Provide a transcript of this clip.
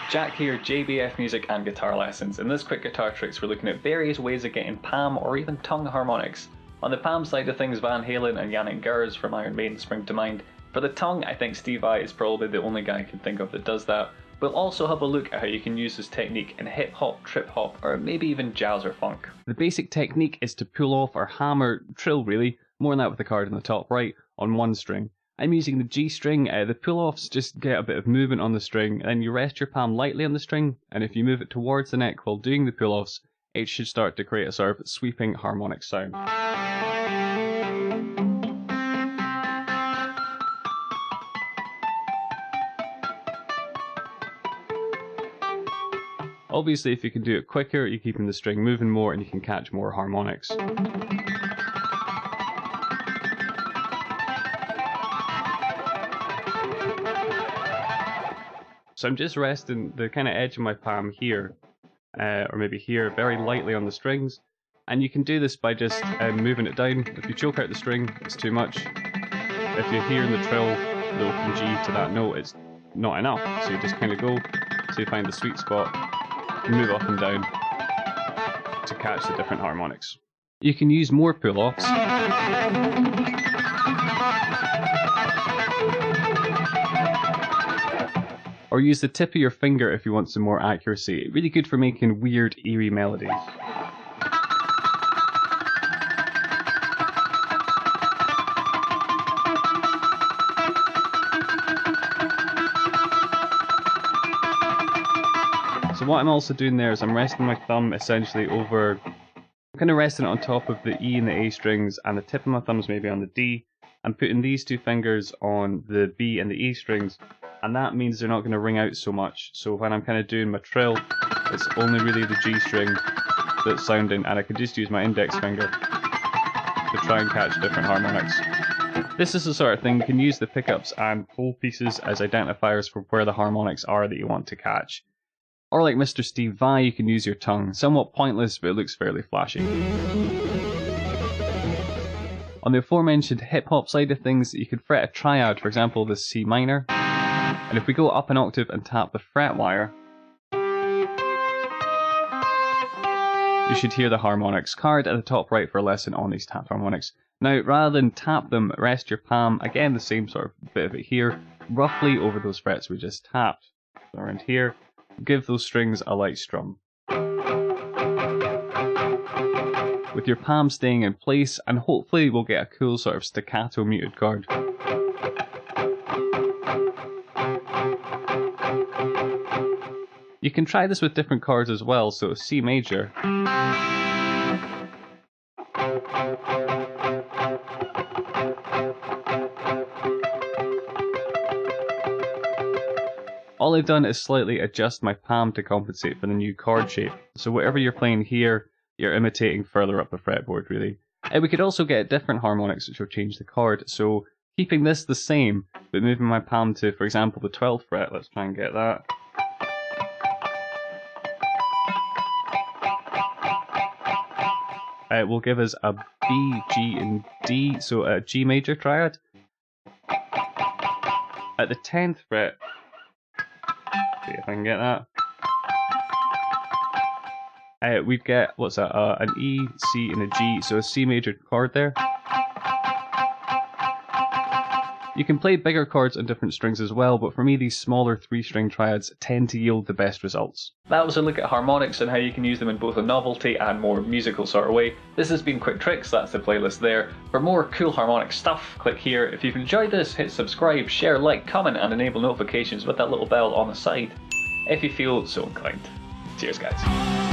Jack here, JBF Music and Guitar Lessons. In this quick guitar tricks we're looking at various ways of getting palm or even tongue harmonics. On the palm side of things, Van Halen and Janick Gers from Iron Maiden spring to mind. For the tongue, I think Steve Vai is probably the only guy I can think of that does that. We'll also have a look at how you can use this technique in hip hop, trip hop, or maybe even jazz or funk. The basic technique is to pull off or hammer, trill really, more than that with the card on the top right, on one string. I'm using the G string. The pull-offs just get a bit of movement on the string, and then you rest your palm lightly on the string, and if you move it towards the neck while doing the pull-offs, it should start to create a sort of sweeping harmonic sound. Obviously, if you can do it quicker, you're keeping the string moving more and you can catch more harmonics. So I'm just resting the kind of edge of my palm here, or maybe here, very lightly on the strings. And you can do this by just moving it down. If you choke out the string, it's too much. If you're hearing the trill, the open G to that note, it's not enough. So you just kind of go, so you find the sweet spot, and move up and down to catch the different harmonics. You can use more pull-offs. Or use the tip of your finger if you want some more accuracy. Really good for making weird, eerie melodies. So what I'm also doing there is I'm resting my thumb essentially over, I'm kind of resting it on top of the E and the A strings, and the tip of my thumb's maybe on the D. I'm putting these two fingers on the B and the E strings, and that means they're not going to ring out so much. So when I'm kind of doing my trill, it's only really the G string that's sounding, and I can just use my index finger to try and catch different harmonics. This is the sort of thing you can use the pickups and hole pieces as identifiers for where the harmonics are that you want to catch. Or like Mr. Steve Vai, you can use your tongue. Somewhat pointless, but it looks fairly flashy. On the aforementioned hip-hop side of things, you could fret a triad, for example the C minor. And if we go up an octave and tap the fret wire, you should hear the harmonics. Card at the top right for a lesson on these tapped harmonics. Now, rather than tap them, rest your palm, again the same sort of bit of it here, roughly over those frets we just tapped. So around here, give those strings a light strum. With your palm staying in place, and hopefully we'll get a cool sort of staccato muted chord. You can try this with different chords as well, so C major. All I've done is slightly adjust my palm to compensate for the new chord shape. So whatever you're playing here, you're imitating further up the fretboard really. And we could also get different harmonics which will change the chord. So keeping this the same, but moving my palm to, for example, the 12th fret. Let's try and get that. It will give us a B, G, and D, so a G major triad. At the 10th fret, see if I can get that. We'd get, what's that, an E, C, and a G, so a C major chord there. You can play bigger chords on different strings as well, but for me these smaller 3-string triads tend to yield the best results. That was a look at harmonics and how you can use them in both a novelty and more musical sort of way. This has been Quick Tricks, that's the playlist there. For more cool harmonic stuff, click here. If you've enjoyed this, hit subscribe, share, like, comment, and enable notifications with that little bell on the side, if you feel so inclined. Cheers guys.